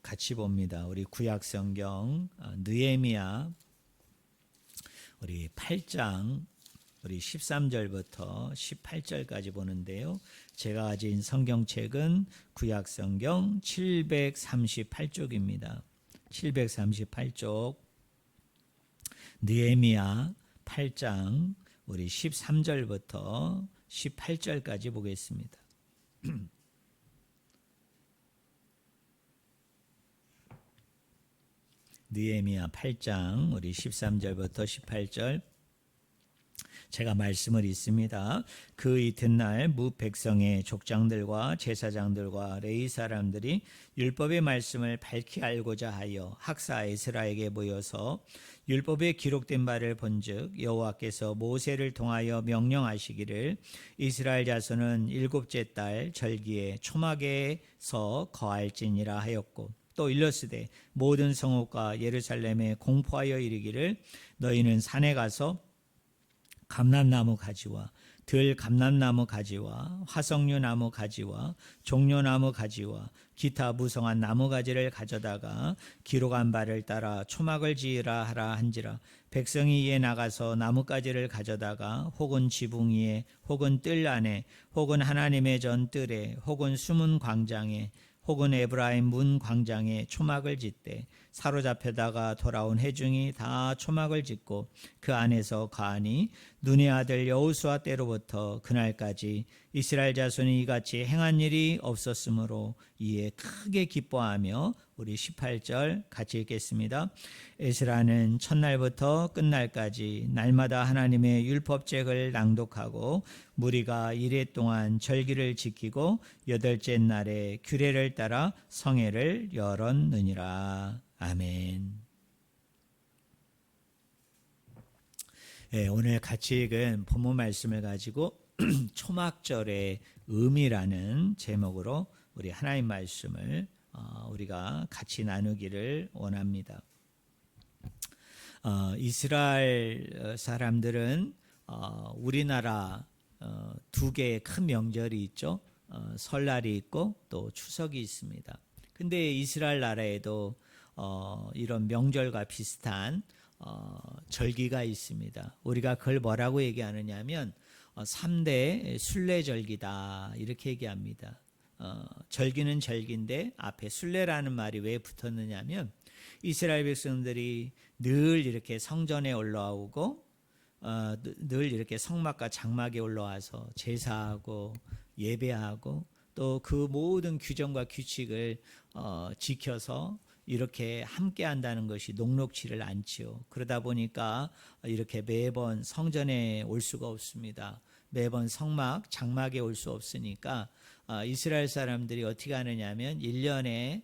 같이 봅니다. 우리 구약 성경 느헤미야 우리 8장 우리 13절부터 18절까지 보는데요. 제가 가진 성경책은 구약 성경 738쪽입니다. 738쪽 느헤미야 8장 우리 13절부터 18절까지 보겠습니다. 느헤미야 8장 우리 13절부터 18절 제가 말씀을 읽습니다. 그 이튿날 무 백성의 족장들과 제사장들과 레위 사람들이 율법의 말씀을 밝히 알고자 하여 학사 에스라에게 모여서 율법에 기록된 바를 본즉 여호와께서 모세를 통하여 명령하시기를 이스라엘 자손은 일곱째 달 절기에 초막에서 거할지니라 하였고 또 일러스되 모든 성읍과 예루살렘에 공포하여 이르기를 너희는 산에 가서 감람나무 가지와 들 감람나무 가지와 화석류 나무 가지와 종려나무 가지와 기타 무성한 나무 가지를 가져다가 기록한 바를 따라 초막을 지으라 하라 한지라. 백성이 이에 나가서 나뭇가지를 가져다가 혹은 지붕 위에 혹은 뜰 안에 혹은 하나님의 전 뜰에 혹은 숨은 광장에 혹은 에브라임 문 광장에 초막을 짓되 사로잡혀다가 돌아온 회중이 다 초막을 짓고 그 안에서 거하니 눈의 아들 여호수아 때로부터 그날까지 이스라엘 자손이 이같이 행한 일이 없었으므로 이에 크게 기뻐하며 우리 18절 같이 읽겠습니다. 에스라는 첫날부터 끝날까지 날마다 하나님의 율법책을 낭독하고 무리가 이레 동안 절기를 지키고 여덟째 날에 규례를 따라 성회를 열었느니라. 아멘. 네, 오늘 같이 읽은 본문 말씀을 가지고 초막절의 의미라는 제목으로 우리 하나님 말씀을 우리가 같이 나누기를 원합니다. 이스라엘 사람들은 우리나라 두 개의 큰 명절이 있죠. 설날이 있고 또 추석이 있습니다. 근데 이스라엘 나라에도 이런 명절과 비슷한 절기가 있습니다. 우리가 그걸 뭐라고 얘기하느냐 하면 3대 순례절기다 이렇게 얘기합니다. 절기는 절기인데 앞에 순례라는 말이 왜 붙었느냐 하면 이스라엘 백성들이 늘 이렇게 성전에 올라오고 늘 이렇게 성막과 장막에 올라와서 제사하고 예배하고 또 그 모든 규정과 규칙을 지켜서 이렇게 함께 한다는 것이 녹록지를 않지요. 그러다 보니까 이렇게 매번 성전에 올 수가 없습니다. 매번 성막, 장막에 올 수 없으니까 이스라엘 사람들이 어떻게 하느냐 하면 1년에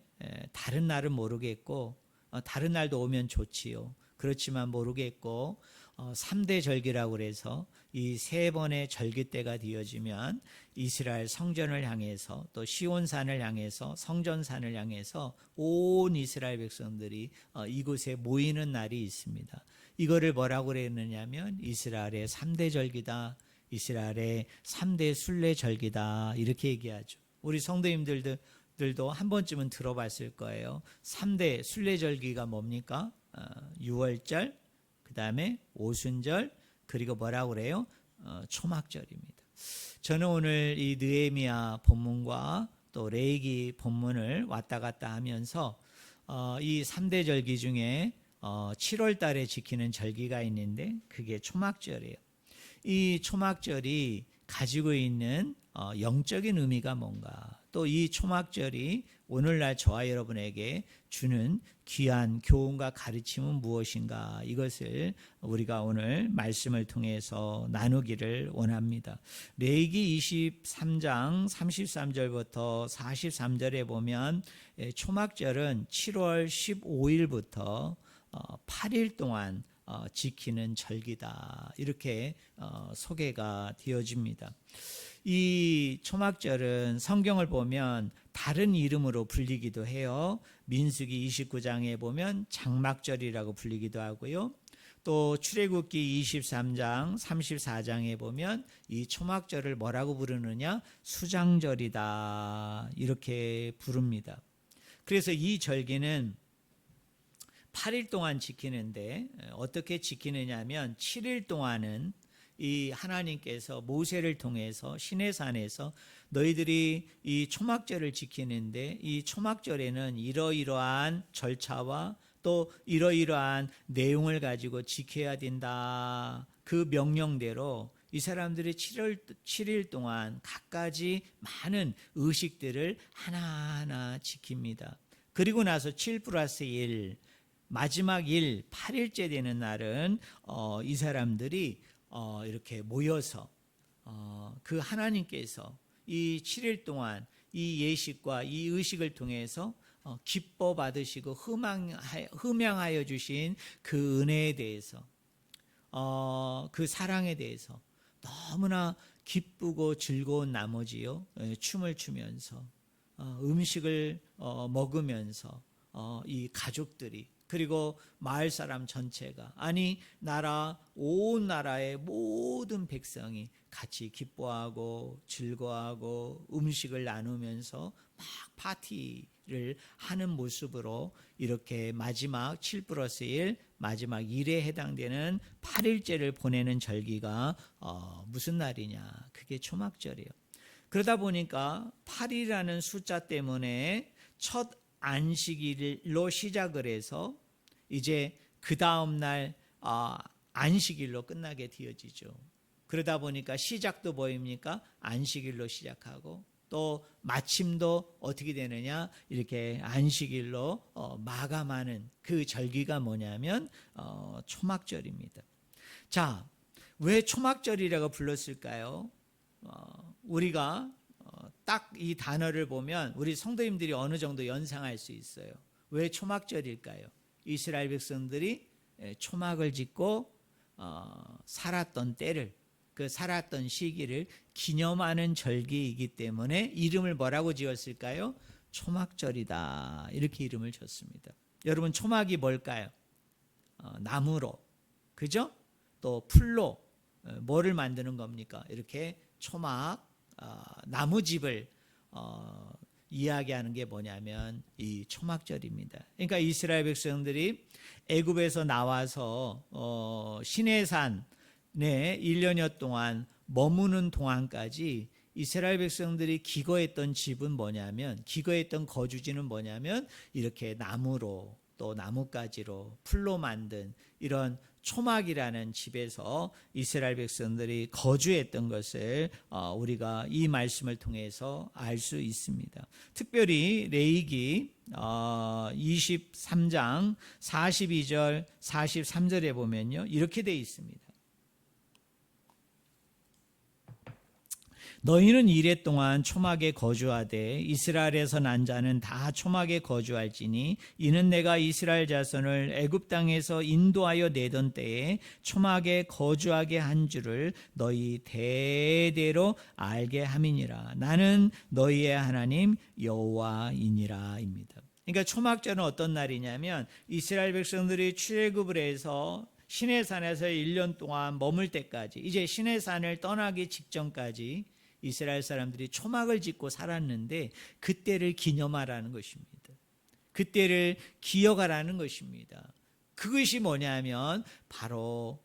다른 날은 모르겠고 다른 날도 오면 좋지요. 그렇지만 모르겠고 3대 절기라고 그래서 이 세 번의 절기 때가 되어지면 이스라엘 성전을 향해서 또 시온산을 향해서 성전산을 향해서 온 이스라엘 백성들이 이곳에 모이는 날이 있습니다. 이거를 뭐라고 그랬느냐면 이스라엘의 3대 절기다. 이스라엘의 3대 순례 절기다. 이렇게 얘기하죠. 우리 성도님들도 한 번쯤은 들어봤을 거예요. 3대 순례 절기가 뭡니까? 6월절, 그 다음에 오순절, 그리고 뭐라고 그래요? 초막절입니다. 저는 오늘 이 느헤미야 본문과 또 레위기 본문을 왔다 갔다 하면서 이 3대 절기 중에 7월 달에 지키는 절기가 있는데 그게 초막절이에요. 이 초막절이 가지고 있는 영적인 의미가 뭔가, 또 이 초막절이 오늘날 저와 여러분에게 주는 귀한 교훈과 가르침은 무엇인가, 이것을 우리가 오늘 말씀을 통해서 나누기를 원합니다. 레위기 23장 33절부터 43절에 보면 초막절은 7월 15일부터 8일 동안 지키는 절기다, 이렇게 소개가 되어집니다. 이 초막절은 성경을 보면 다른 이름으로 불리기도 해요. 민수기 29장에 보면 장막절이라고 불리기도 하고요. 또 출애굽기 23장 34장에 보면 이 초막절을 뭐라고 부르느냐? 수장절이다, 이렇게 부릅니다. 그래서 이 절기는 8일 동안 지키는데 어떻게 지키느냐 하면 7일 동안은 이 하나님께서 모세를 통해서 시내산에서 너희들이 이 초막절을 지키는데 이 초막절에는 이러이러한 절차와 또 이러이러한 내용을 가지고 지켜야 된다. 그 명령대로 이 사람들이 7일 동안 갖가지 많은 의식들을 하나하나 지킵니다. 그리고 나서 7 플러스 1 마지막 일 8일째 되는 날은 이 사람들이 이렇게 모여서 그 하나님께서 이 7일 동안 이 예식과 이 의식을 통해서 기뻐 받으시고 흠양하여 주신 그 은혜에 대해서 그 사랑에 대해서 너무나 기쁘고 즐거운 나머지요 춤을 추면서 음식을 먹으면서 이 가족들이 그리고 마을 사람 전체가 아니 온 나라의 모든 백성이 같이 기뻐하고 즐거워하고 음식을 나누면서 막 파티를 하는 모습으로 이렇게 마지막 7 플러스 1 마지막 일에 해당되는 8일째를 보내는 절기가 무슨 날이냐? 그게 초막절이에요. 그러다 보니까 8이라는 숫자 때문에 첫 안식일로 시작을 해서 이제 그 다음 날 안식일로 끝나게 되어지죠. 그러다 보니까 시작도 보입니까? 안식일로 시작하고 또 마침도 어떻게 되느냐? 이렇게 안식일로 마감하는 그 절기가 뭐냐면 초막절입니다. 자, 왜 초막절이라고 불렀을까요? 우리가 딱 이 단어를 보면 우리 성도님들이 어느 정도 연상할 수 있어요. 왜 초막절일까요? 이스라엘 백성들이 초막을 짓고 살았던 때를 그 살았던 시기를 기념하는 절기이기 때문에 이름을 뭐라고 지었을까요? 초막절이다. 이렇게 이름을 줬습니다. 여러분 초막이 뭘까요? 나무로, 그죠? 또 풀로 뭐를 만드는 겁니까? 이렇게 초막 나무집을 이야기하는 게 뭐냐면 이 초막절입니다. 그러니까 이스라엘 백성들이 애굽에서 나와서 시내산에 1년여 동안 머무는 동안까지 이스라엘 백성들이 기거했던 집은 뭐냐면 기거했던 거주지는 뭐냐면 이렇게 나무로 또 나뭇가지로 풀로 만든 이런 초막이라는 집에서 이스라엘 백성들이 거주했던 것을 우리가 이 말씀을 통해서 알 수 있습니다. 특별히 레위기 23장 42절 43절에 보면요 이렇게 되어 있습니다. 너희는 이레 동안 초막에 거주하되 이스라엘에서 난 자는 다 초막에 거주할지니 이는 내가 이스라엘 자손을 애굽 땅에서 인도하여 내던 때에 초막에 거주하게 한 줄을 너희 대대로 알게 함이니라. 나는 너희의 하나님 여호와이니라입니다. 그러니까 초막절은 어떤 날이냐면 이스라엘 백성들이 출애굽을 해서 시내산에서 1년 동안 머물 때까지 이제 시내산을 떠나기 직전까지 이스라엘 사람들이 초막을 짓고 살았는데 그때를 기념하라는 것입니다. 그때를 기억하라는 것입니다. 그것이 뭐냐면 바로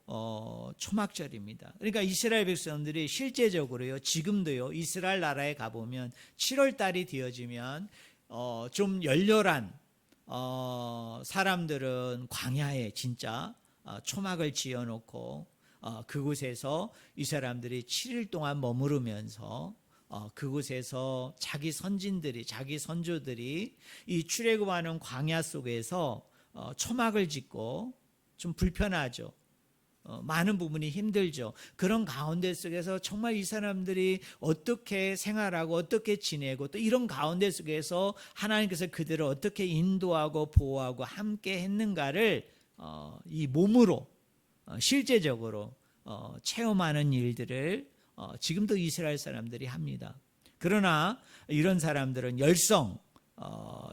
초막절입니다. 그러니까 이스라엘 백성들이 실제적으로요 지금도요 이스라엘 나라에 가보면 7월 달이 되어지면 좀 열렬한 사람들은 광야에 진짜 초막을 지어놓고 그곳에서 이 사람들이 7일 동안 머무르면서 그곳에서 자기 선진들이 자기 선조들이 이 출애굽하는 광야 속에서 초막을 짓고 좀 불편하죠. 많은 부분이 힘들죠. 그런 가운데 속에서 정말 이 사람들이 어떻게 생활하고 어떻게 지내고 또 이런 가운데 속에서 하나님께서 그들을 어떻게 인도하고 보호하고 함께 했는가를 이 몸으로 실제적으로 체험하는 일들을 지금도 이스라엘 사람들이 합니다. 그러나 이런 사람들은 열성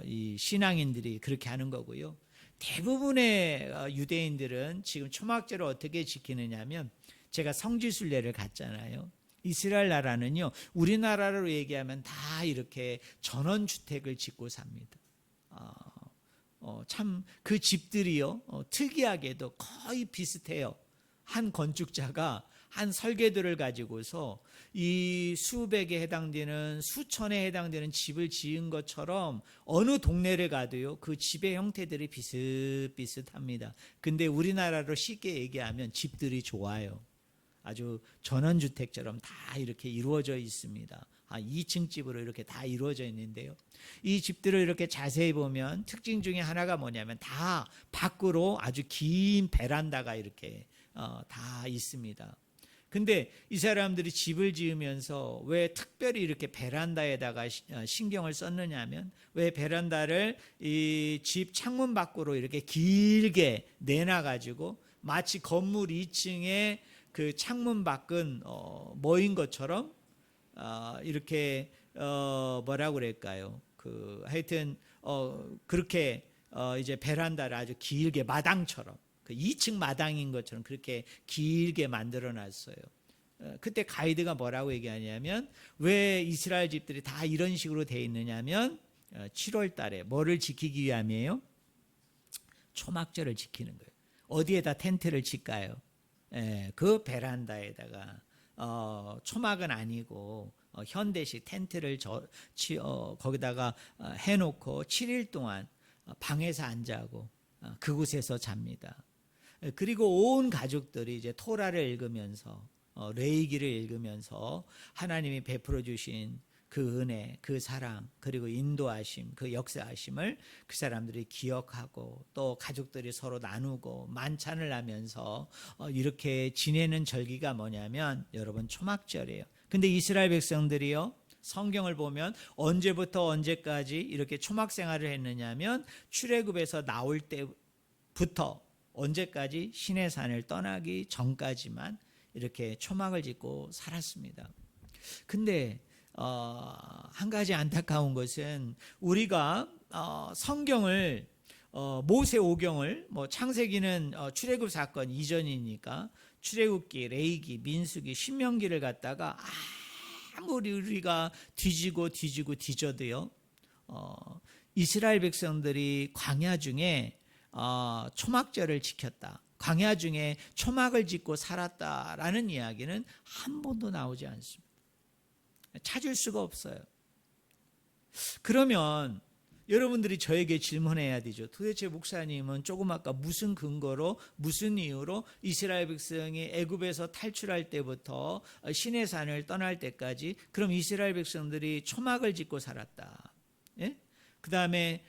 이 신앙인들이 그렇게 하는 거고요. 대부분의 유대인들은 지금 초막절을 어떻게 지키느냐 하면 제가 성지순례를 갔잖아요. 이스라엘 나라는요 우리나라로 얘기하면 다 이렇게 전원주택을 짓고 삽니다. 참 그 집들이요 특이하게도 거의 비슷해요. 한 건축자가 한 설계도를 가지고서 이 수백에 해당되는 수천에 해당되는 집을 지은 것처럼 어느 동네를 가도요 그 집의 형태들이 비슷비슷합니다. 근데 우리나라로 쉽게 얘기하면 집들이 좋아요. 아주 전원주택처럼 다 이렇게 이루어져 있습니다. 2층 집으로 이렇게 다 이루어져 있는데요. 이 집들을 이렇게 자세히 보면 특징 중에 하나가 뭐냐면 다 밖으로 아주 긴 베란다가 이렇게 다 있습니다. 근데 이 사람들이 집을 지으면서 왜 특별히 이렇게 베란다에다가 신경을 썼느냐 하면 왜 베란다를 이 집 창문 밖으로 이렇게 길게 내놔가지고 마치 건물 2층에 그 창문 밖은 뭐인 것처럼 이렇게 뭐라고 그럴까요? 그 하여튼 그렇게 이제 베란다를 아주 길게 마당처럼 그 2층 마당인 것처럼 그렇게 길게 만들어 놨어요. 그때 가이드가 뭐라고 얘기하냐면 왜 이스라엘 집들이 다 이런 식으로 돼 있느냐면 7월 달에 뭐를 지키기 위함이에요? 초막절을 지키는 거예요. 어디에다 텐트를 칠까요? 그 베란다에다가 초막은 아니고 현대식 텐트를 거기다가 해놓고 7일 동안 방에서 안 자고 그곳에서 잡니다. 그리고 온 가족들이 이제 토라를 읽으면서 레위기를 읽으면서 하나님이 베풀어 주신 그 은혜, 그 사랑, 그리고 인도하심, 그 역사하심을 그 사람들이 기억하고 또 가족들이 서로 나누고 만찬을 하면서 이렇게 지내는 절기가 뭐냐면 여러분 초막절이에요. 근데 이스라엘 백성들이요 성경을 보면 언제부터 언제까지 이렇게 초막 생활을 했느냐면 출애굽에서 나올 때부터 언제까지 시내산을 떠나기 전까지만 이렇게 초막을 짓고 살았습니다. 근데 한 가지 안타까운 것은 우리가 성경을 모세오경을 뭐 창세기는 출애굽 사건 이전이니까 출애굽기, 레위기, 민수기, 신명기를 갖다가 아무리 우리가 뒤지고 뒤져도요 이스라엘 백성들이 광야 중에 초막절을 지켰다. 광야 중에 초막을 짓고 살았다라는 이야기는 한 번도 나오지 않습니다. 찾을 수가 없어요. 그러면 여러분들이 저에게 질문해야 되죠. 도대체 목사님은 조금 아까 무슨 근거로 무슨 이유로 이스라엘 백성이 애굽에서 탈출할 때부터 시내산을 떠날 때까지 그럼 이스라엘 백성들이 초막을 짓고 살았다. 예? 그 다음에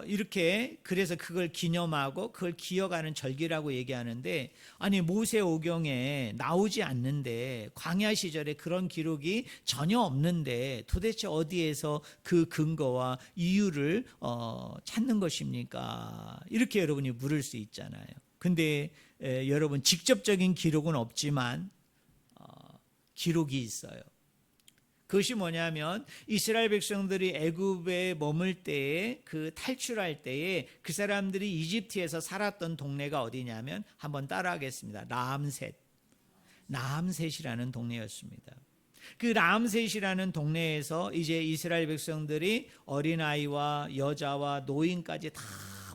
이렇게 그래서 그걸 기념하고 그걸 기억하는 절기라고 얘기하는데 아니 모세오경에 나오지 않는데 광야 시절에 그런 기록이 전혀 없는데 도대체 어디에서 그 근거와 이유를 찾는 것입니까? 이렇게 여러분이 물을 수 있잖아요. 근데 여러분 직접적인 기록은 없지만 기록이 있어요. 그것이 뭐냐면 이스라엘 백성들이 애굽에 머물 때에 그 탈출할 때에 그 사람들이 이집트에서 살았던 동네가 어디냐면 한번 따라하겠습니다. 라암셋이라는 동네였습니다. 그 라암셋이라는 동네에서 이제 이스라엘 백성들이 어린아이와 여자와 노인까지 다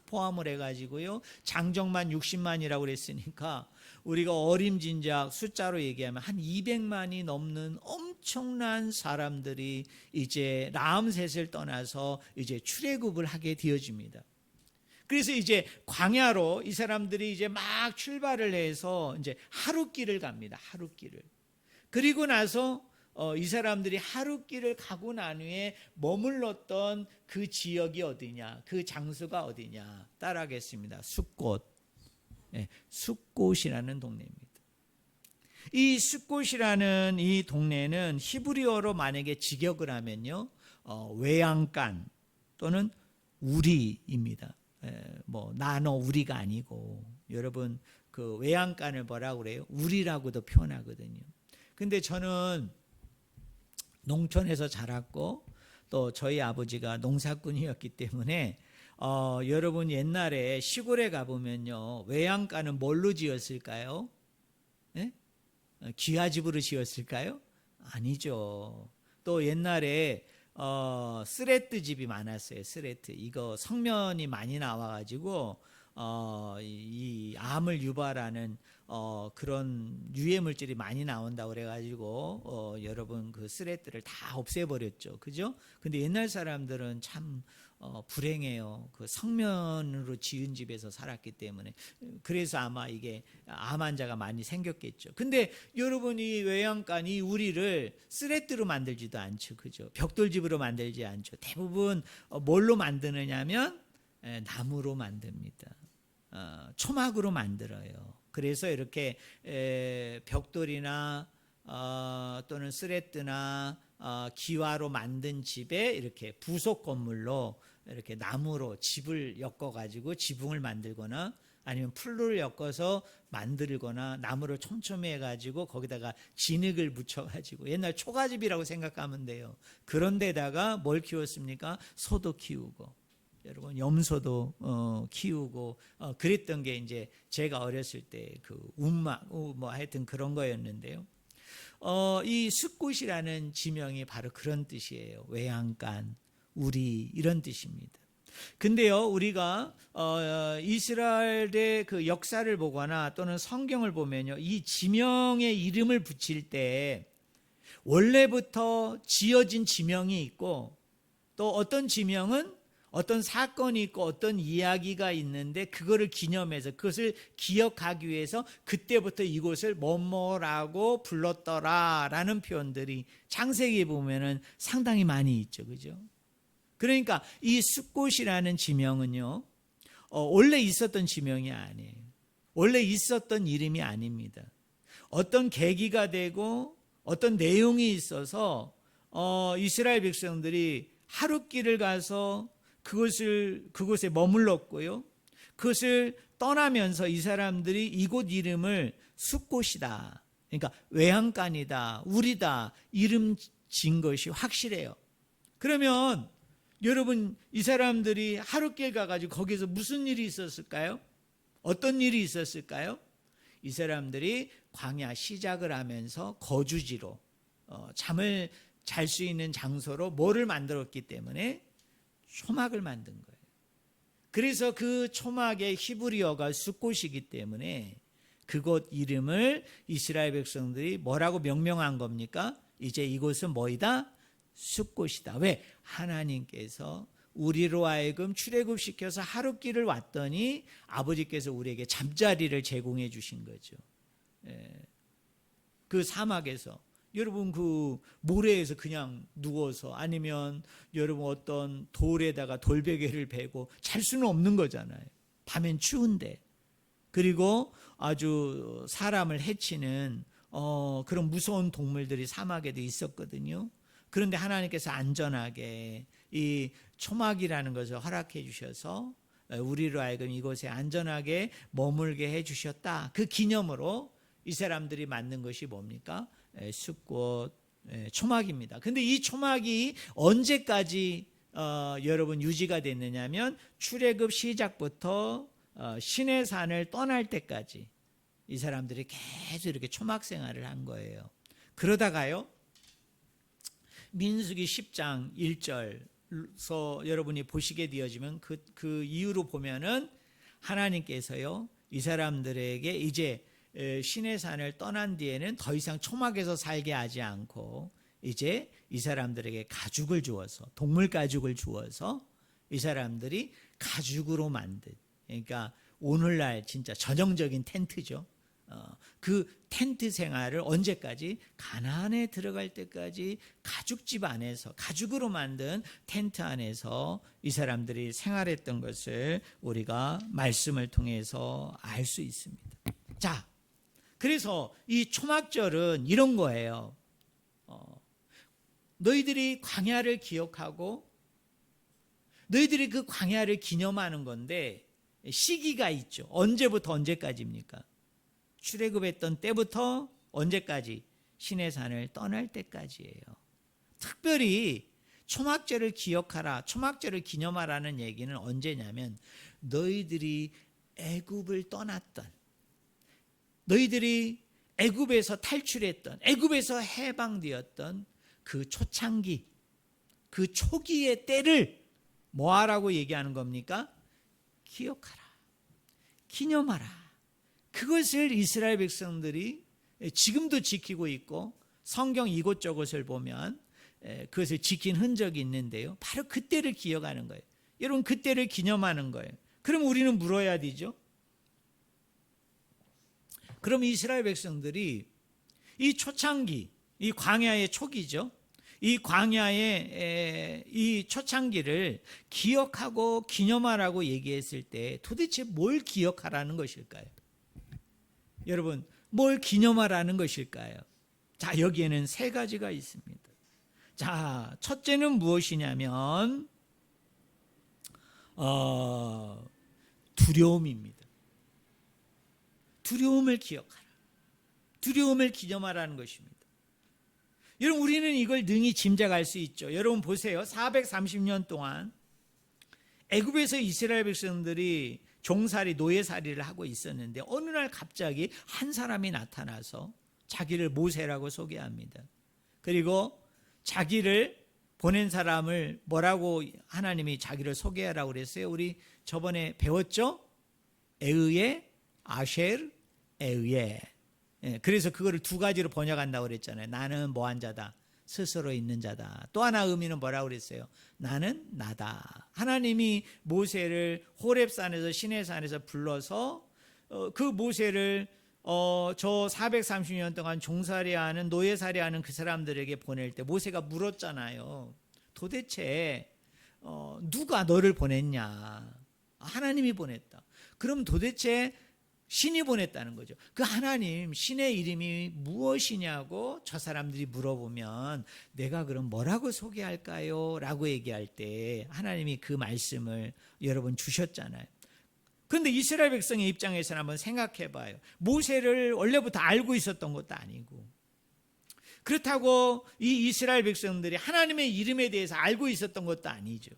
포함을 해가지고요 장정만 60만이라고 그랬으니까 우리가 어림짐작 숫자로 얘기하면 한 200만이 넘는 엄청난 사람들이 이제 라암셋을 떠나서 이제 출애굽을 하게 되어집니다. 그래서 이제 광야로 이 사람들이 이제 막 출발을 해서 이제 하룻길을 갑니다. 하룻길을. 그리고 나서 이 사람들이 하룻길을 가고 난 후에 머물렀던 그 지역이 어디냐, 그 장소가 어디냐 따라하겠습니다. 숫곳. 숫곳이라는 동네입니다. 이 숫곳이라는 이 동네는 히브리어로 만약에 직역을 하면요 외양간 또는 우리입니다. 뭐 나너 우리가 아니고 여러분 그 외양간을 뭐라고 그래요? 우리라고도 표현하거든요. 근데 저는 농촌에서 자랐고 또 저희 아버지가 농사꾼이었기 때문에 여러분 옛날에 시골에 가보면요 외양간은 뭘로 지었을까요? 네? 기와집으로 지었을까요? 아니죠. 또 옛날에 스레트 집이 많았어요. 스레트. 이거 성면이 많이 나와가지고 이 암을 유발하는 그런 유해 물질이 많이 나온다고 그래가지고 여러분 그 스레트를 다 없애버렸죠. 그죠? 근데 옛날 사람들은 참 불행해요. 그 성면으로 지은 집에서 살았기 때문에. 그래서 아마 이게 암 환자가 많이 생겼겠죠. 근데 여러분 이 외양간 이 우리를 스레트로 만들지도 않죠. 그죠? 벽돌집으로 만들지 않죠. 대부분 뭘로 만드느냐면 나무로 만듭니다. 초막으로 만들어요. 그래서 이렇게 벽돌이나 또는 스레트나 기와로 만든 집에 이렇게 부속 건물로 이렇게 나무로 집을 엮어가지고 지붕을 만들거나 아니면 풀을 엮어서 만들거나 나무를 촘촘해가지고 거기다가 진흙을 묻혀가지고 옛날 초가집이라고 생각하면 돼요. 그런데다가 뭘 키웠습니까? 소도 키우고 여러분 염소도 키우고 그랬던 게 이제 제가 어렸을 때 그 운막 뭐 하여튼 그런 거였는데요. 이 숫곳이라는 지명이 바로 그런 뜻이에요. 외양간, 우리 이런 뜻입니다. 근데요, 우리가 이스라엘의 그 역사를 보거나 또는 성경을 보면요, 이 지명의 이름을 붙일 때 원래부터 지어진 지명이 있고 또 어떤 지명은 어떤 사건이 있고 어떤 이야기가 있는데 그거를 기념해서 그것을 기억하기 위해서 그때부터 이곳을 뭐뭐라고 불렀더라라는 표현들이 창세기에 보면은 상당히 많이 있죠. 그죠? 그러니까 이 숫곳이라는 지명은요, 원래 있었던 지명이 아니에요. 원래 있었던 이름이 아닙니다. 어떤 계기가 되고 어떤 내용이 있어서 이스라엘 백성들이 하룻길을 가서 그곳에 머물렀고요. 그것을 떠나면서 이 사람들이 이곳 이름을 숫곳이다. 그러니까 외양간이다, 우리다 이름 진 것이 확실해요. 그러면 여러분 이 사람들이 하룻길 가가지고 거기서 무슨 일이 있었을까요? 어떤 일이 있었을까요? 이 사람들이 광야 시작을 하면서 거주지로 잠을 잘 수 있는 장소로 뭐를 만들었기 때문에 초막을 만든 거예요. 그래서 그 초막의 히브리어가 숫곳이기 때문에 그곳 이름을 이스라엘 백성들이 뭐라고 명명한 겁니까? 이제 이곳은 뭐이다? 숫곳이다. 왜? 하나님께서 우리로 하여금 출애굽시켜서 하룻길을 왔더니 아버지께서 우리에게 잠자리를 제공해 주신 거죠. 그 사막에서 여러분 그 모래에서 그냥 누워서 아니면 여러분 어떤 돌에다가 돌베개를 베고 잘 수는 없는 거잖아요. 밤엔 추운데. 그리고 아주 사람을 해치는 그런 무서운 동물들이 사막에도 있었거든요. 그런데 하나님께서 안전하게 이 초막이라는 것을 허락해 주셔서 우리로 하여금 이곳에 안전하게 머물게 해 주셨다. 그 기념으로 이 사람들이 만든 것이 뭡니까? 숫곳, 초막입니다. 근데 이 초막이 언제까지 여러분 유지가 됐느냐면 출애굽 시작부터 시내산을 떠날 때까지 이 사람들이 계속 이렇게 초막 생활을 한 거예요. 그러다가요, 민수기 10장 1절서 여러분이 보시게 되어지면 그 이유로 보면은 하나님께서요 이 사람들에게 이제 시내산을 떠난 뒤에는 더 이상 초막에서 살게 하지 않고 이제 이 사람들에게 가죽을 주어서 동물 가죽을 주어서 이 사람들이 가죽으로 만든, 그러니까 오늘날 진짜 전형적인 텐트죠. 그 텐트 생활을 언제까지? 가나안에 들어갈 때까지 가죽집 안에서 가죽으로 만든 텐트 안에서 이 사람들이 생활했던 것을 우리가 말씀을 통해서 알 수 있습니다. 자, 그래서 이 초막절은 이런 거예요. 너희들이 광야를 기억하고 너희들이 그 광야를 기념하는 건데 시기가 있죠. 언제부터 언제까지입니까? 출애굽했던 때부터 언제까지? 시내산을 떠날 때까지예요. 특별히 초막절을 기억하라, 초막절을 기념하라는 얘기는 언제냐면 너희들이 애굽을 떠났던, 너희들이 애굽에서 탈출했던, 애굽에서 해방되었던 그 초창기, 그 초기의 때를 뭐하라고 얘기하는 겁니까? 기억하라, 기념하라. 그것을 이스라엘 백성들이 지금도 지키고 있고 성경 이곳저곳을 보면 그것을 지킨 흔적이 있는데요. 바로 그때를 기억하는 거예요. 여러분, 그때를 기념하는 거예요. 그럼 우리는 물어야 되죠. 그럼 이스라엘 백성들이 이 초창기, 이 광야의 초기죠. 이 광야의 이 초창기를 기억하고 기념하라고 얘기했을 때 도대체 뭘 기억하라는 것일까요? 여러분, 뭘 기념하라는 것일까요? 자, 여기에는 세 가지가 있습니다. 자, 첫째는 무엇이냐면 두려움입니다. 두려움을 기억하라. 두려움을 기념하라는 것입니다. 여러분, 우리는 이걸 능히 짐작할 수 있죠. 여러분 보세요. 430년 동안 애굽에서 이스라엘 백성들이 종살이, 노예살이를 하고 있었는데 어느 날 갑자기 한 사람이 나타나서 자기를 모세라고 소개합니다. 그리고 자기를 보낸 사람을 뭐라고 하나님이 자기를 소개하라고 그랬어요? 우리 저번에 배웠죠? 에의에, 아쉘, 에의에. 그래서 그거를 두 가지로 번역한다고 그랬잖아요. 나는 뭐한 자다? 스스로 있는 자다. 또 하나 의미는 뭐라고 그랬어요? 나는 나다. 하나님이 모세를 호렙산에서 시내산에서 불러서 그 모세를 저 430년 동안 종살이하는 노예살이하는 그 사람들에게 보낼 때 모세가 물었잖아요. 도대체 누가 너를 보냈냐? 하나님이 보냈다. 그럼 도대체 신이 보냈다는 거죠. 그 하나님, 신의 이름이 무엇이냐고 저 사람들이 물어보면 내가 그럼 뭐라고 소개할까요? 라고 얘기할 때 하나님이 그 말씀을 여러분 주셨잖아요. 그런데 이스라엘 백성의 입장에서는 한번 생각해 봐요. 모세를 원래부터 알고 있었던 것도 아니고, 그렇다고 이 이스라엘 백성들이 하나님의 이름에 대해서 알고 있었던 것도 아니죠.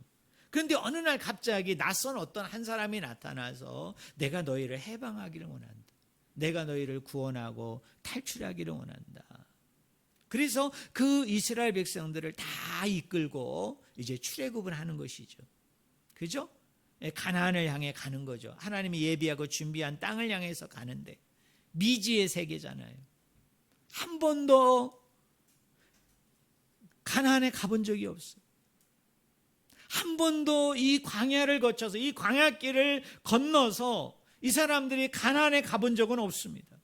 그런데 어느 날 갑자기 낯선 어떤 한 사람이 나타나서 내가 너희를 해방하기를 원한다. 내가 너희를 구원하고 탈출하기를 원한다. 그래서 그 이스라엘 백성들을 다 이끌고 이제 출애굽을 하는 것이죠. 그죠? 가나안을 향해 가는 거죠. 하나님이 예비하고 준비한 땅을 향해서 가는데 미지의 세계잖아요. 한 번도 가나안에 가본 적이 없어요. 한 번도 이 광야를 거쳐서 이 광야길을 건너서 이 사람들이 가나안에 가본 적은 없습니다.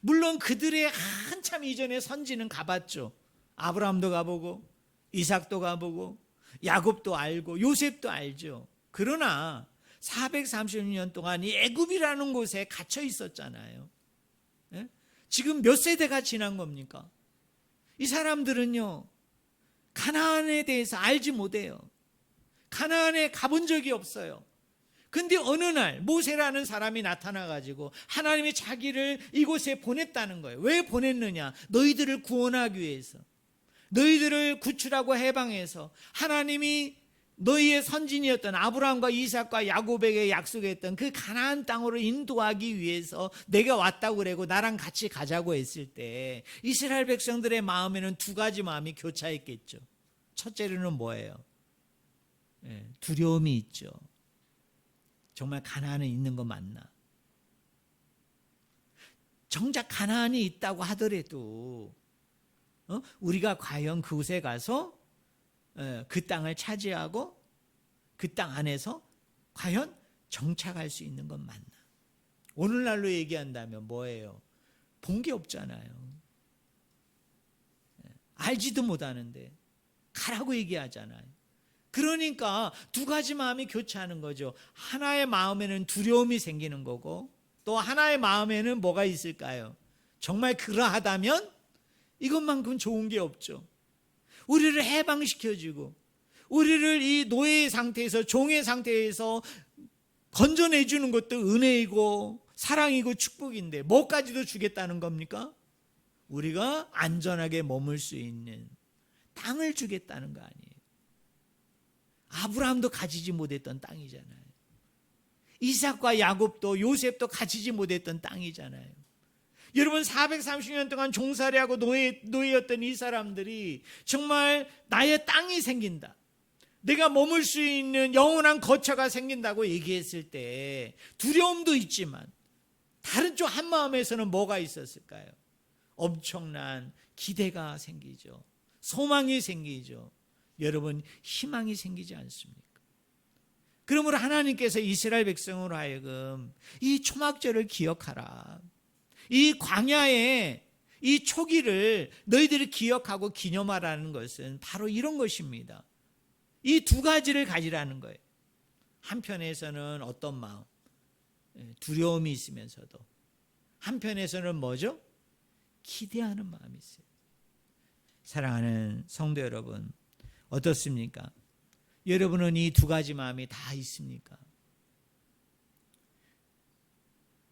물론 그들의 한참 이전에 선지는 가봤죠. 아브라함도 가보고 이삭도 가보고 야곱도 알고 요셉도 알죠. 그러나 430년 동안 이 애굽이라는 곳에 갇혀 있었잖아요. 지금 몇 세대가 지난 겁니까? 이 사람들은요, 가나안에 대해서 알지 못해요. 가나안에 가본 적이 없어요. 근데 어느 날 모세라는 사람이 나타나가지고 하나님이 자기를 이곳에 보냈다는 거예요. 왜 보냈느냐? 너희들을 구원하기 위해서, 너희들을 구출하고 해방해서 하나님이 너희의 선진이었던 아브라함과 이삭과 야곱에게 약속했던 그 가나안 땅으로 인도하기 위해서 내가 왔다고 그러고 나랑 같이 가자고 했을 때 이스라엘 백성들의 마음에는 두 가지 마음이 교차했겠죠. 첫째로는 뭐예요? 두려움이 있죠. 정말 가나안에 있는 거 맞나? 정작 가나안이 있다고 하더라도 우리가 과연 그곳에 가서 그 땅을 차지하고 그 땅 안에서 과연 정착할 수 있는 건 맞나? 오늘날로 얘기한다면 뭐예요? 본 게 없잖아요. 알지도 못하는데 가라고 얘기하잖아요. 그러니까 두 가지 마음이 교차하는 거죠. 하나의 마음에는 두려움이 생기는 거고 또 하나의 마음에는 뭐가 있을까요? 정말 그러하다면 이것만큼 좋은 게 없죠. 우리를 해방시켜주고 우리를 이 노예의 상태에서 종의 상태에서 건져내주는 것도 은혜이고 사랑이고 축복인데 뭐까지도 주겠다는 겁니까? 우리가 안전하게 머물 수 있는 땅을 주겠다는 거 아니에요. 아브라함도 가지지 못했던 땅이잖아요. 이삭과 야곱도 요셉도 가지지 못했던 땅이잖아요. 여러분 430년 동안 종살이하고 노예였던 이 사람들이 정말 나의 땅이 생긴다, 내가 머물 수 있는 영원한 거처가 생긴다고 얘기했을 때 두려움도 있지만 다른 쪽 한마음에서는 뭐가 있었을까요? 엄청난 기대가 생기죠. 소망이 생기죠. 여러분, 희망이 생기지 않습니까? 그러므로 하나님께서 이스라엘 백성으로 하여금 이 초막절을 기억하라, 이 광야의 이 초기를 너희들이 기억하고 기념하라는 것은 바로 이런 것입니다. 이 두 가지를 가지라는 거예요. 한편에서는 어떤 마음? 두려움이 있으면서도 한편에서는 뭐죠? 기대하는 마음이 있어요. 사랑하는 성도 여러분, 어떻습니까? 여러분은 이 두 가지 마음이 다 있습니까?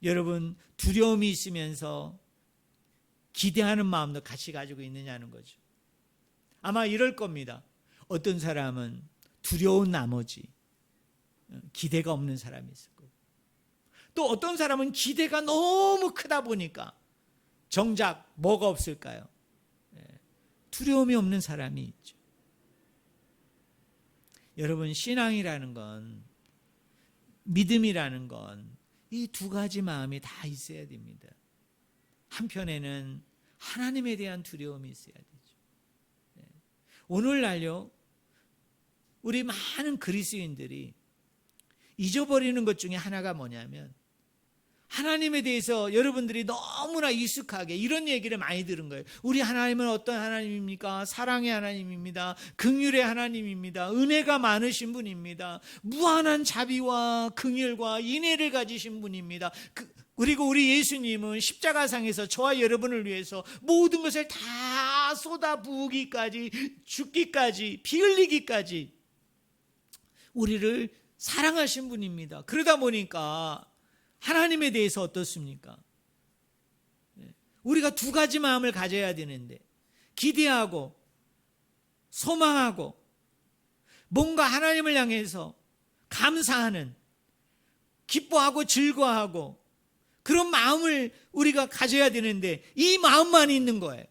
여러분, 두려움이 있으면서 기대하는 마음도 같이 가지고 있느냐는 거죠. 아마 이럴 겁니다. 어떤 사람은 두려운 나머지 기대가 없는 사람이 있을 거고, 또 어떤 사람은 기대가 너무 크다 보니까 정작 뭐가 없을까요? 두려움이 없는 사람이 있죠. 여러분, 신앙이라는 건, 믿음이라는 건 이 두 가지 마음이 다 있어야 됩니다. 한편에는 하나님에 대한 두려움이 있어야 되죠. 오늘날요, 우리 많은 그리스도인들이 잊어버리는 것 중에 하나가 뭐냐면, 하나님에 대해서 여러분들이 너무나 익숙하게 이런 얘기를 많이 들은 거예요. 우리 하나님은 어떤 하나님입니까? 사랑의 하나님입니다. 긍휼의 하나님입니다. 은혜가 많으신 분입니다. 무한한 자비와 긍휼과 인애를 가지신 분입니다. 그리고 우리 예수님은 십자가상에서 저와 여러분을 위해서 모든 것을 다 쏟아부으기까지, 죽기까지, 피 흘리기까지 우리를 사랑하신 분입니다. 그러다 보니까 하나님에 대해서 어떻습니까? 우리가 두 가지 마음을 가져야 되는데, 기대하고 소망하고 뭔가 하나님을 향해서 감사하는, 기뻐하고 즐거워하고 그런 마음을 우리가 가져야 되는데 이 마음만 있는 거예요.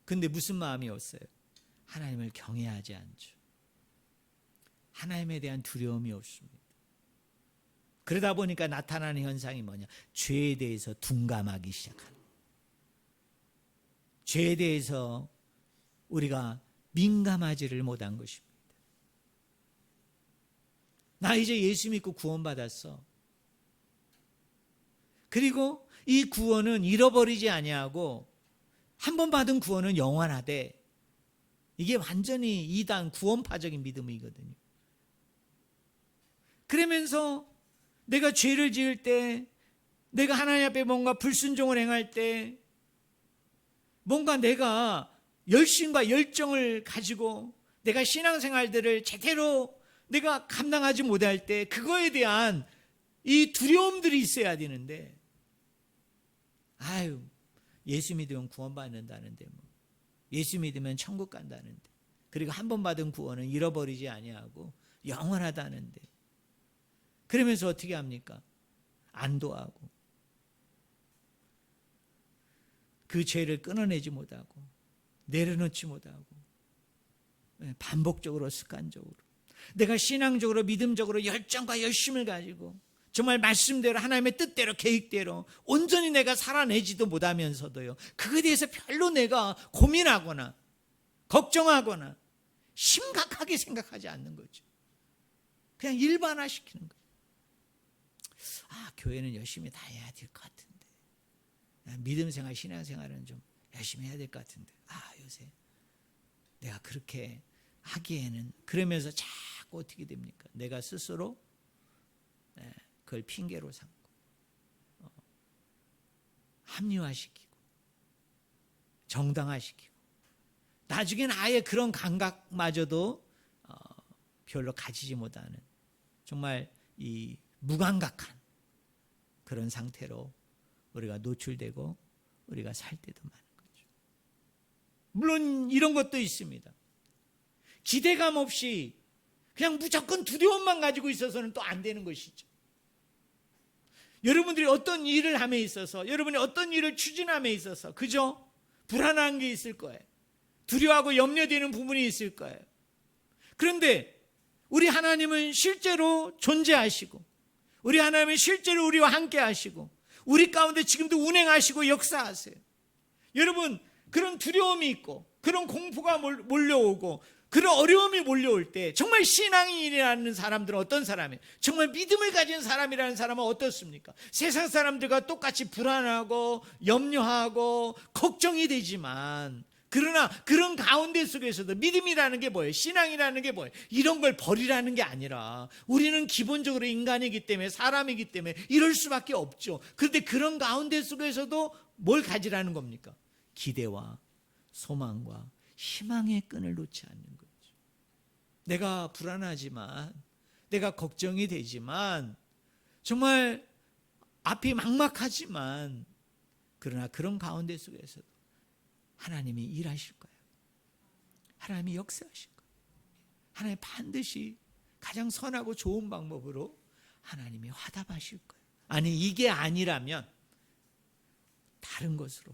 근데 무슨 마음이 없어요? 하나님을 경외하지 않죠. 하나님에 대한 두려움이 없습니다. 그러다 보니까 나타나는 현상이 뭐냐? 죄에 대해서 둔감하기 시작하는 거예요. 죄에 대해서 우리가 민감하지를 못한 것입니다. 나 이제 예수 믿고 구원받았어. 그리고 이 구원은 잃어버리지 아니하고 한 번 받은 구원은 영원하되, 이게 완전히 이단 구원파적인 믿음이거든요. 그러면서 내가 죄를 지을 때, 내가 하나님 앞에 뭔가 불순종을 행할 때, 뭔가 내가 열심과 열정을 가지고 내가 신앙생활들을 제대로 내가 감당하지 못할 때 그거에 대한 이 두려움들이 있어야 되는데, 아유, 예수 믿으면 구원받는다는데, 뭐 예수 믿으면 천국 간다는데, 그리고 한 번 받은 구원은 잃어버리지 아니하고 영원하다는데, 그러면서 어떻게 합니까? 안도하고 그 죄를 끊어내지 못하고 내려놓지 못하고 반복적으로, 습관적으로 내가 신앙적으로, 믿음적으로 열정과 열심을 가지고 정말 말씀대로, 하나님의 뜻대로, 계획대로 온전히 내가 살아내지도 못하면서도요, 그거에 대해서 별로 내가 고민하거나 걱정하거나 심각하게 생각하지 않는 거죠. 그냥 일반화시키는 거예요. 아, 교회는 열심히 다녀야 될 것 같은데, 믿음생활, 신앙생활은 좀 열심히 해야 될 것 같은데, 아, 요새 내가 그렇게 하기에는, 그러면서 자꾸 어떻게 됩니까? 내가 스스로 그걸 핑계로 삼고 합리화시키고 정당화시키고, 나중에는 아예 그런 감각마저도 별로 가지지 못하는, 정말 이 무감각한 그런 상태로 우리가 노출되고 우리가 살 때도 많은 거죠. 물론 이런 것도 있습니다. 기대감 없이 그냥 무조건 두려움만 가지고 있어서는 또 안 되는 것이죠. 여러분들이 어떤 일을 함에 있어서, 여러분이 어떤 일을 추진함에 있어서 그죠? 불안한 게 있을 거예요. 두려워하고 염려되는 부분이 있을 거예요. 그런데 우리 하나님은 실제로 존재하시고, 우리 하나님은 실제로 우리와 함께 하시고, 우리 가운데 지금도 운행하시고 역사하세요. 여러분, 그런 두려움이 있고 그런 공포가 몰려오고 그런 어려움이 몰려올 때 정말 신앙인이라는 사람들은 어떤 사람이에요? 정말 믿음을 가진 사람이라는 사람은 어떻습니까? 세상 사람들과 똑같이 불안하고 염려하고 걱정이 되지만, 그러나 그런 가운데 속에서도 믿음이라는 게 뭐예요? 신앙이라는 게 뭐예요? 이런 걸 버리라는 게 아니라, 우리는 기본적으로 인간이기 때문에, 사람이기 때문에 이럴 수밖에 없죠. 그런데 그런 가운데 속에서도 뭘 가지라는 겁니까? 기대와 소망과 희망의 끈을 놓지 않는 거죠. 내가 불안하지만, 내가 걱정이 되지만, 정말 앞이 막막하지만, 그러나 그런 가운데 속에서도 하나님이 일하실 거예요. 하나님이 역사하실 거예요. 하나님 반드시 가장 선하고 좋은 방법으로 하나님이 화답하실 거예요. 아니, 이게 아니라면 다른 것으로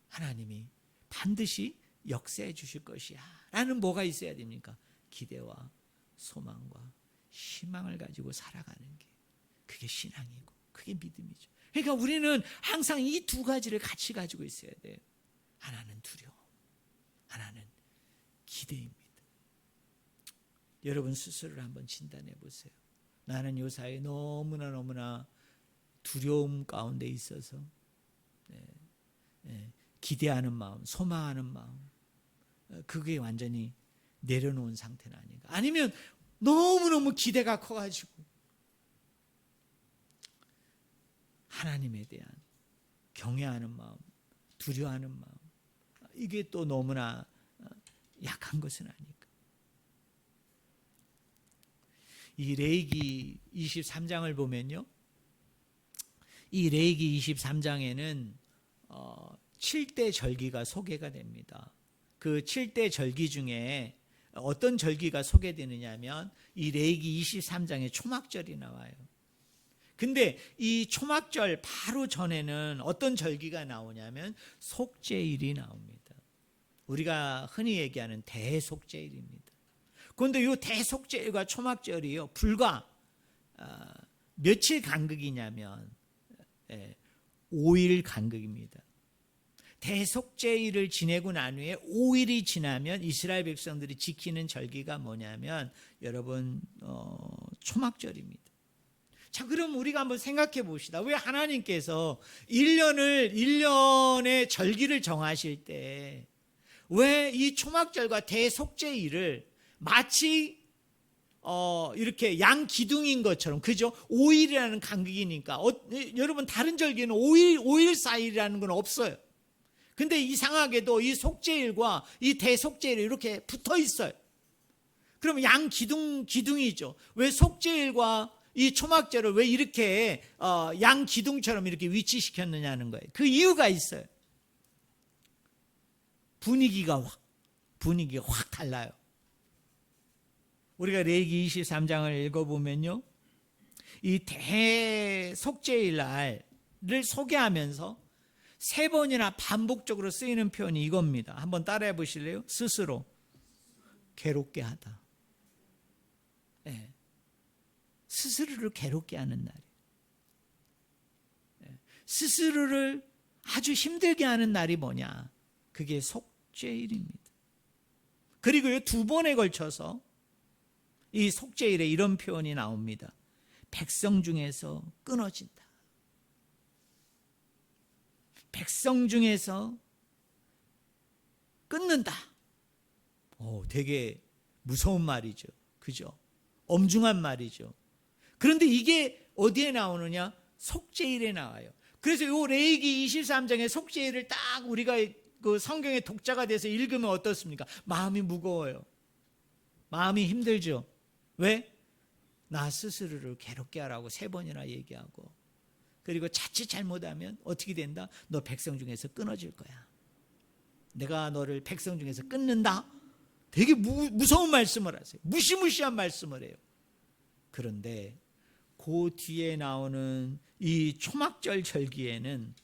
하나님이 반드시 역사해 주실 것이야 라는 뭐가 있어야 됩니까? 기대와 소망과 희망을 가지고 살아가는 게, 그게 신앙이고 그게 믿음이죠. 그러니까 우리는 항상 이 두 가지를 같이 가지고 있어야 돼요. 하나는 두려움, 하나는 기대입니다. 여러분 스스로를 한번 진단해 보세요. 나는 요사이 너무나 두려움 가운데 있어서 기대하는 마음, 소망하는 마음, 그게 완전히 내려놓은 상태는 아닌가. 아니면 너무너무 기대가 커가지고 하나님에 대한 경외하는 마음, 두려워하는 마음, 이게 또 너무나 약한 것은 아닐까. 이 레위기 23장을 보면요, 이 레위기 23장에는 7대 절기가 소개가 됩니다. 그 7대 절기 중에 어떤 절기가 소개되느냐 하면 이 레위기 23장에 초막절이 나와요. 근데 이 초막절 바로 전에는 어떤 절기가 나오냐면 속죄일이 나옵니다. 우리가 흔히 얘기하는 대속죄일입니다. 그런데 이 대속죄일과 초막절이요, 불과 며칠 간극이냐면 5일 간극입니다. 대속죄일을 지내고 난 후에 5일이 지나면 이스라엘 백성들이 지키는 절기가 뭐냐면 여러분 초막절입니다. 자, 그럼 우리가 한번 생각해 봅시다. 왜 하나님께서 1년의 절기를 정하실 때 왜 이 초막절과 대속죄일을 마치 이렇게 양 기둥인 것처럼, 그죠? 5일이라는 간격이니까 여러분 다른 절기는 5일 4일이라는 건 없어요. 근데 이상하게도 이 속죄일과 이 대속죄일이 이렇게 붙어 있어요. 그러면 양 기둥이죠. 왜 속죄일과 이 초막절을 왜 이렇게 양 기둥처럼 이렇게 위치시켰느냐는 거예요. 그 이유가 있어요. 분위기가 확 달라요. 우리가 레위기 23장을 읽어보면요, 이 대속죄일 날을 소개하면서 3번이나 반복적으로 쓰이는 표현이 이겁니다. 한번 따라해 보실래요? 스스로 괴롭게 하다. 네. 스스로를 괴롭게 하는 날이에요. 네. 스스로를 아주 힘들게 하는 날이 뭐냐? 그게 속죄일입니다. 그리고 2번에 걸쳐서 이 속죄일에 이런 표현이 나옵니다. 백성 중에서 끊어진다. 백성 중에서 끊는다. 되게 무서운 말이죠. 그죠? 엄중한 말이죠. 그런데 이게 어디에 나오느냐? 속죄일에 나와요. 그래서 이 레위기 23장의 속죄일을 딱 우리가 그 성경의 독자가 돼서 읽으면 어떻습니까? 마음이 무거워요. 마음이 힘들죠. 왜? 나 스스로를 괴롭게 하라고 3번이나 얘기하고, 그리고 자칫 잘못하면 어떻게 된다? 너 백성 중에서 끊어질 거야. 내가 너를 백성 중에서 끊는다. 되게 무서운 말씀을 하세요. 무시무시한 말씀을 해요. 그런데 그 뒤에 나오는 이 초막절 절기에는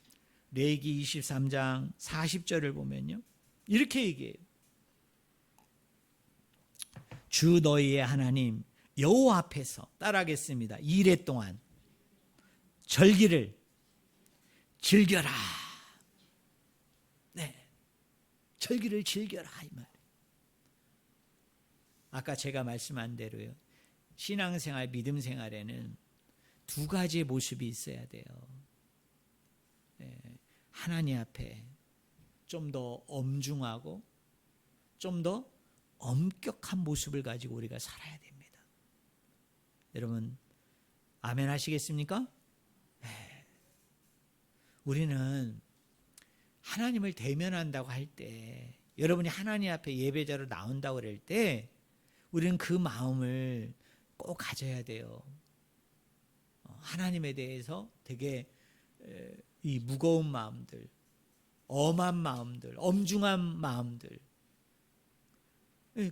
레위기 23장 40절을 보면요, 이렇게 얘기해요. 주 너희의 하나님 여호와 앞에서, 따라하겠습니다, 2일 동안 절기를 즐겨라. 네, 절기를 즐겨라 이 말. 아까 제가 말씀한 대로요, 신앙생활, 믿음생활에는 두 가지의 모습이 있어야 돼요. 네, 하나님 앞에 좀 더 엄중하고 좀 더 엄격한 모습을 가지고 우리가 살아야 됩니다. 여러분 아멘 하시겠습니까? 네. 우리는 하나님을 대면한다고 할 때, 여러분이 하나님 앞에 예배자로 나온다고 그럴 때 우리는 그 마음을 꼭 가져야 돼요. 하나님에 대해서 되게 이 무거운 마음들, 엄한 마음들, 엄중한 마음들,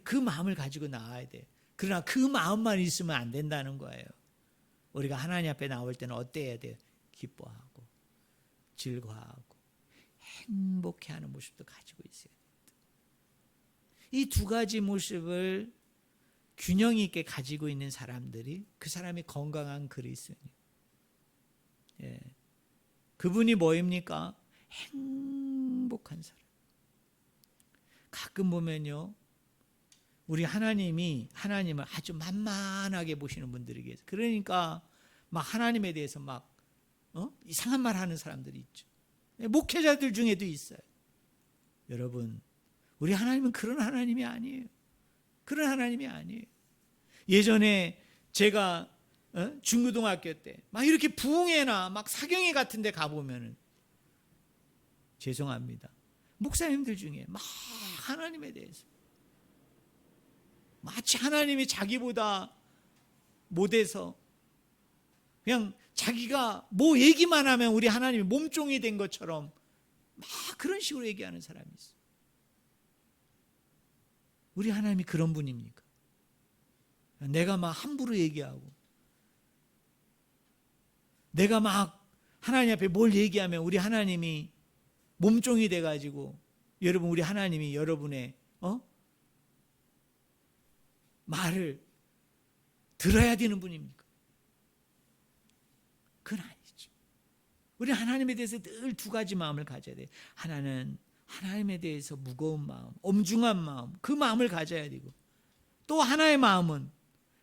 그 마음을 가지고 나와야 돼. 그러나 그 마음만 있으면 안 된다는 거예요. 우리가 하나님 앞에 나올 때는 어때야 돼요? 기뻐하고 즐거워하고 행복해하는 모습도 가지고 있어야 됩니다. 이 두 가지 모습을 균형 있게 가지고 있는 사람들이, 그 사람이 건강한 그리스도인이에요. 예. 그분이 뭐입니까? 행복한 사람. 가끔 보면요, 우리 하나님을 아주 만만하게 보시는 분들이 계세요. 그러니까 막 하나님에 대해서 막 이상한 말 하는 사람들이 있죠. 목회자들 중에도 있어요. 여러분, 우리 하나님은 그런 하나님이 아니에요. 그런 하나님이 아니에요. 예전에 제가 중고등학교 때 막 이렇게 부흥회나 막 사경회 같은 데 가보면은, 죄송합니다, 목사님들 중에 막 하나님에 대해서 마치 하나님이 자기보다 못해서 그냥 자기가 뭐 얘기만 하면 우리 하나님이 몸종이 된 것처럼 막 그런 식으로 얘기하는 사람이 있어요. 우리 하나님이 그런 분입니까? 내가 막 함부로 얘기하고, 내가 막 하나님 앞에 뭘 얘기하면 우리 하나님이 몸종이 돼가지고, 여러분 우리 하나님이 여러분의 말을 들어야 되는 분입니까? 그건 아니죠. 우리 하나님에 대해서 늘 두 가지 마음을 가져야 돼요. 하나는 하나님에 대해서 무거운 마음, 엄중한 마음, 그 마음을 가져야 되고, 또 하나의 마음은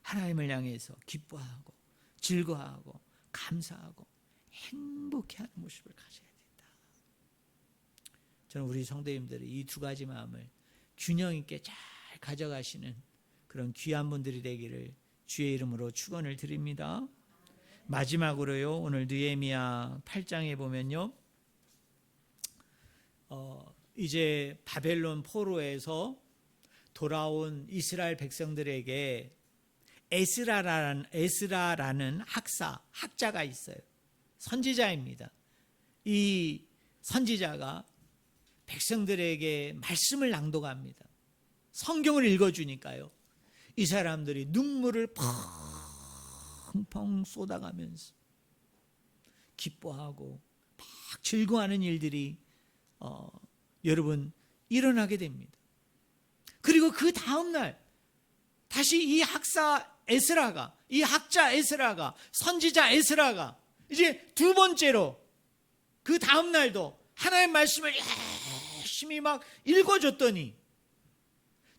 하나님을 향해서 기뻐하고 즐거워하고 감사하고 행복해하는 모습을 가져야 된다. 저는 우리 성도님들이 이 두 가지 마음을 균형 있게 잘 가져가시는 그런 귀한 분들이 되기를 주의 이름으로 축원을 드립니다. 마지막으로요, 오늘 느헤미야 8장에 보면요, 이제 바벨론 포로에서 돌아온 이스라엘 백성들에게 에스라라는 학자가 있어요. 선지자입니다. 이 선지자가 백성들에게 말씀을 낭독합니다. 성경을 읽어주니까요, 이 사람들이 눈물을 펑펑 쏟아가면서 기뻐하고 막 즐거워하는 일들이 여러분 일어나게 됩니다. 그리고 그 다음날 다시 이 학자 에스라가 선지자 에스라가 이제 두 번째로 그 다음날도 하나님의 말씀을 열심히 막 읽어줬더니,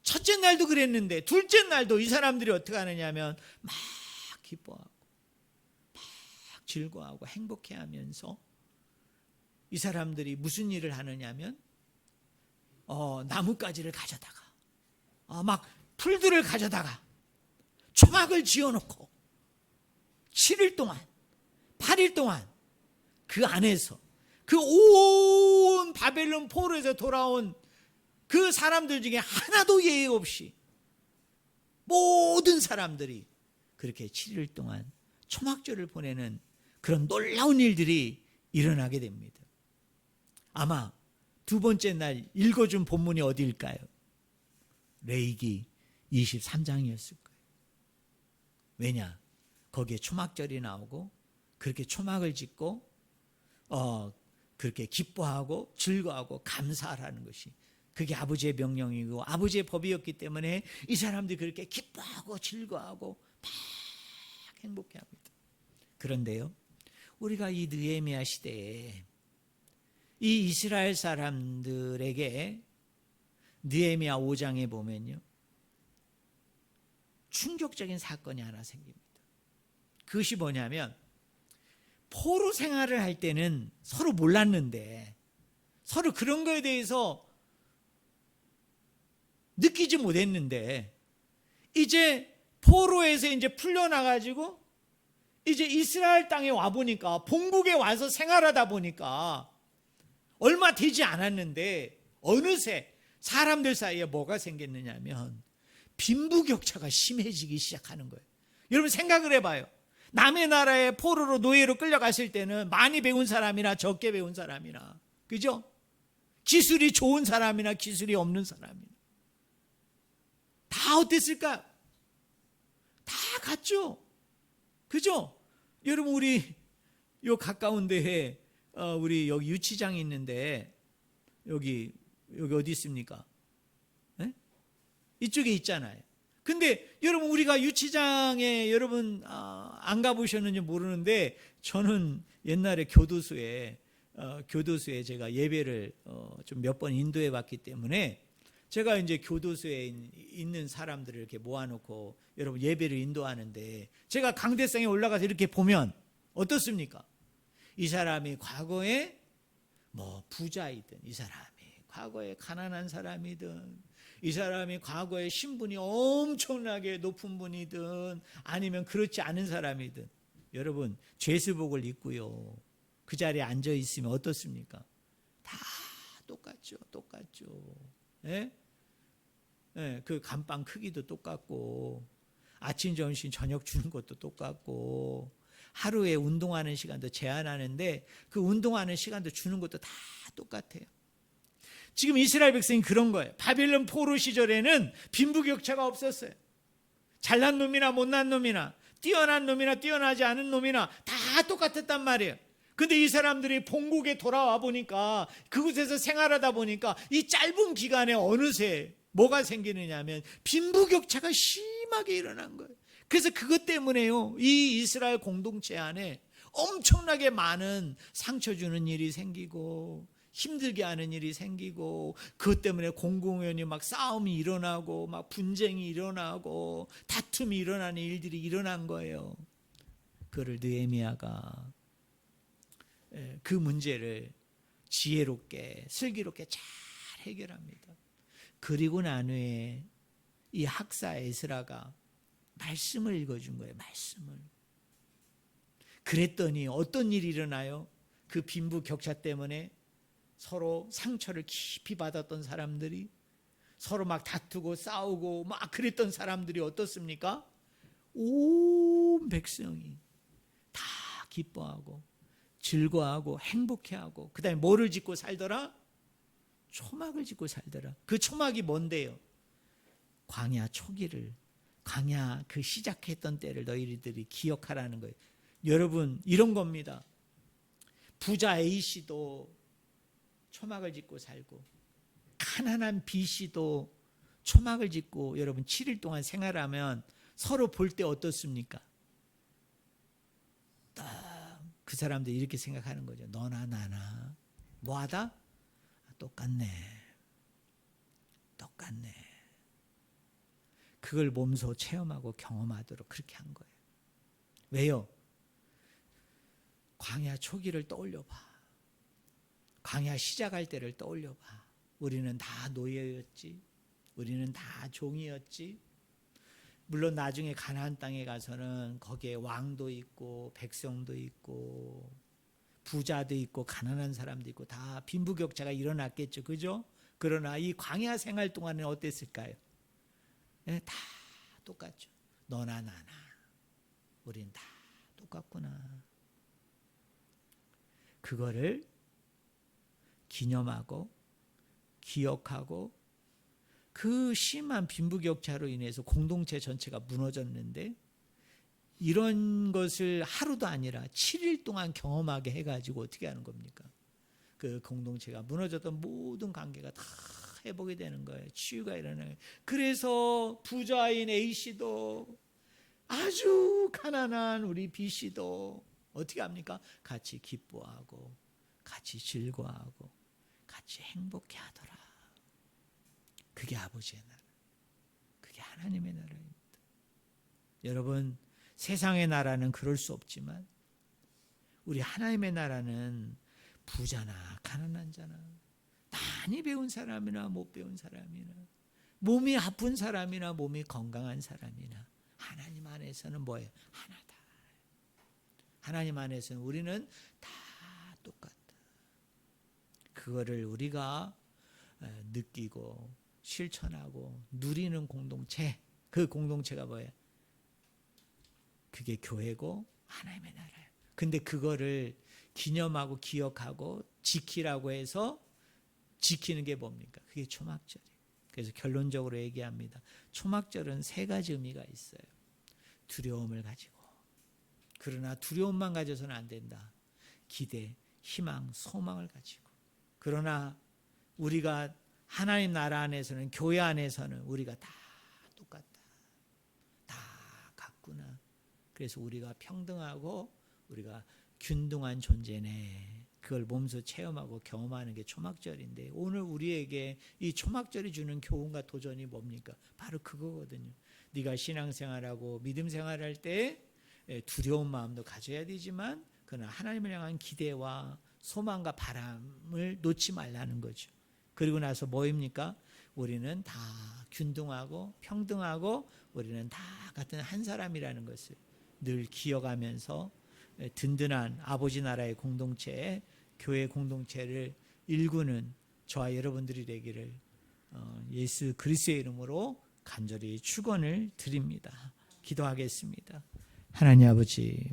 첫째 날도 그랬는데 둘째 날도 이 사람들이 어떻게 하느냐면 막 기뻐하고 막 즐거워하고 행복해하면서, 이 사람들이 무슨 일을 하느냐면 나뭇가지를 가져다가 막 풀들을 가져다가 초막을 지어놓고 7일 동안 8일 동안 그 안에서 그 온 바벨론 포로에서 돌아온 그 사람들 중에 하나도 예외 없이 모든 사람들이 그렇게 7일 동안 초막절을 보내는 그런 놀라운 일들이 일어나게 됩니다. 아마 두 번째 날 읽어준 본문이 어디일까요? 레위기 23장이었을 거예요. 왜냐? 거기에 초막절이 나오고 그렇게 초막을 짓고 그렇게 기뻐하고 즐거워하고 감사하라는 것이 그게 아버지의 명령이고 아버지의 법이었기 때문에 이 사람들이 그렇게 기뻐하고 즐거워하고 막 행복해합니다. 그런데요, 우리가 이 느헤미야 시대에 이 이스라엘 사람들에게 느헤미야 5장에 보면요, 충격적인 사건이 하나 생깁니다. 그것이 뭐냐면 포로 생활을 할 때는 서로 몰랐는데 서로 그런 거에 대해서 느끼지 못했는데 이제 포로에서 이제 풀려나가지고 이제 이스라엘 땅에 와보니까 본국에 와서 생활하다 보니까 얼마 되지 않았는데 어느새 사람들 사이에 뭐가 생겼느냐면 빈부격차가 심해지기 시작하는 거예요. 여러분 생각을 해봐요. 남의 나라에 포로로 노예로 끌려갔을 때는 많이 배운 사람이나 적게 배운 사람이나, 그죠? 기술이 좋은 사람이나 기술이 없는 사람이나 다 어땠을까요? 다 같죠? 그죠? 여러분 우리 요 가까운 데에 우리 여기 유치장이 있는데 여기 어디 있습니까? 네? 이쪽에 있잖아요. 근데 여러분 우리가 유치장에 여러분 안 가보셨는지 모르는데 저는 옛날에 교도소에 제가 예배를 좀 몇 번 인도해 봤기 때문에 제가 이제 교도소에 있는 사람들을 이렇게 모아놓고 여러분 예배를 인도하는데 제가 강대상에 올라가서 이렇게 보면 어떻습니까? 이 사람이 과거에 뭐 부자이든, 이 사람이 과거에 가난한 사람이든, 이 사람이 과거에 신분이 엄청나게 높은 분이든 아니면 그렇지 않은 사람이든 여러분 죄수복을 입고요 그 자리에 앉아 있으면 어떻습니까? 다 똑같죠. 예? 예, 그 감방 크기도 똑같고 아침, 점심, 저녁 주는 것도 똑같고 하루에 운동하는 시간도 제한하는데 그 운동하는 시간도 주는 것도 다 똑같아요. 지금 이스라엘 백성이 그런 거예요. 바벨론 포로 시절에는 빈부격차가 없었어요. 잘난 놈이나 못난 놈이나 뛰어난 놈이나 뛰어나지 않은 놈이나 다 똑같았단 말이에요. 근데 이 사람들이 본국에 돌아와 보니까 그곳에서 생활하다 보니까 이 짧은 기간에 어느새 뭐가 생기느냐 하면 빈부격차가 심하게 일어난 거예요. 그래서 그것 때문에요 이 이스라엘 공동체 안에 엄청나게 많은 상처 주는 일이 생기고 힘들게 하는 일이 생기고 그것 때문에 공공연히 막 싸움이 일어나고 막 분쟁이 일어나고 다툼이 일어나는 일들이 일어난 거예요. 그를 느헤미야가 그 문제를 지혜롭게 슬기롭게 잘 해결합니다. 그리고 난 후에 이 학사 에스라가 말씀을 읽어준 거예요. 말씀을. 그랬더니 어떤 일이 일어나요? 그 빈부격차 때문에 서로 상처를 깊이 받았던 사람들이 서로 막 다투고 싸우고 막 그랬던 사람들이 어떻습니까? 온 백성이 다 기뻐하고 즐거워하고 행복해하고 그 다음에 뭐를 짓고 살더라? 초막을 짓고 살더라. 그 초막이 뭔데요? 광야 초기를, 광야 그 시작했던 때를 너희들이 기억하라는 거예요. 여러분 이런 겁니다. 부자 A씨도 초막을 짓고 살고 가난한 B씨도 초막을 짓고 여러분 7일 동안 생활하면 서로 볼 때 어떻습니까? 딱 그 사람들이 이렇게 생각하는 거죠. 너나 나나 뭐하다? 똑같네. 그걸 몸소 체험하고 경험하도록 그렇게 한 거예요. 왜요? 광야 초기를 떠올려봐. 광야 시작할 때를 떠올려봐. 우리는 다 노예였지. 우리는 다 종이었지. 물론 나중에 가나안 땅에 가서는 거기에 왕도 있고 백성도 있고 부자도 있고 가난한 사람도 있고 다 빈부격차가 일어났겠죠. 그죠? 그러나 이 광야 생활 동안은 어땠을까요? 네, 다 똑같죠. 너나 나나 우린 다 똑같구나. 그거를 기념하고 기억하고 그 심한 빈부격차로 인해서 공동체 전체가 무너졌는데 이런 것을 하루도 아니라 7일 동안 경험하게 해가지고 어떻게 하는 겁니까? 그 공동체가 무너졌던 모든 관계가 다 회복이 되는 거예요. 치유가 일어나는 거예요. 그래서 부자인 A씨도 아주 가난한 우리 B씨도 어떻게 합니까? 같이 기뻐하고 같이 즐거워하고 같이 행복해 하더라. 그게 아버지의 나라. 그게 하나님의 나라입니다. 여러분, 세상의 나라는 그럴 수 없지만 우리 하나님의 나라는 부자나 가난한 자나 많이 배운 사람이나 못 배운 사람이나 몸이 아픈 사람이나 몸이 건강한 사람이나 하나님 안에서는 뭐예요? 하나다. 하나님 안에서는 우리는 다 똑같다. 그거를 우리가 느끼고 실천하고 누리는 공동체, 그 공동체가 뭐예요? 그게 교회고 하나님의 나라예요. 근데 그거를 기념하고 기억하고 지키라고 해서 지키는 게 뭡니까? 그게 초막절이에요. 그래서 결론적으로 얘기합니다. 초막절은 세 가지 의미가 있어요. 두려움을 가지고, 그러나 두려움만 가져서는 안 된다. 기대, 희망, 소망을 가지고. 그러나 우리가 하나님 나라 안에서는, 교회 안에서는 우리가 다 똑같다. 다 같구나. 그래서 우리가 평등하고 우리가 균등한 존재네. 그걸 몸소 체험하고 경험하는 게 초막절인데, 오늘 우리에게 이 초막절이 주는 교훈과 도전이 뭡니까? 바로 그거거든요. 네가 신앙생활하고 믿음생활할 때 두려운 마음도 가져야 되지만 그러나 하나님을 향한 기대와 소망과 바람을 놓지 말라는 거죠. 그리고 나서 뭐입니까? 우리는 다 균등하고 평등하고 우리는 다 같은 한 사람이라는 것을 늘 기억하면서 든든한 아버지 나라의 공동체, 교회 공동체를 일구는 저와 여러분들이 되기를 예수 그리스도의 이름으로 간절히 축원을 드립니다. 기도하겠습니다. 하나님 아버지,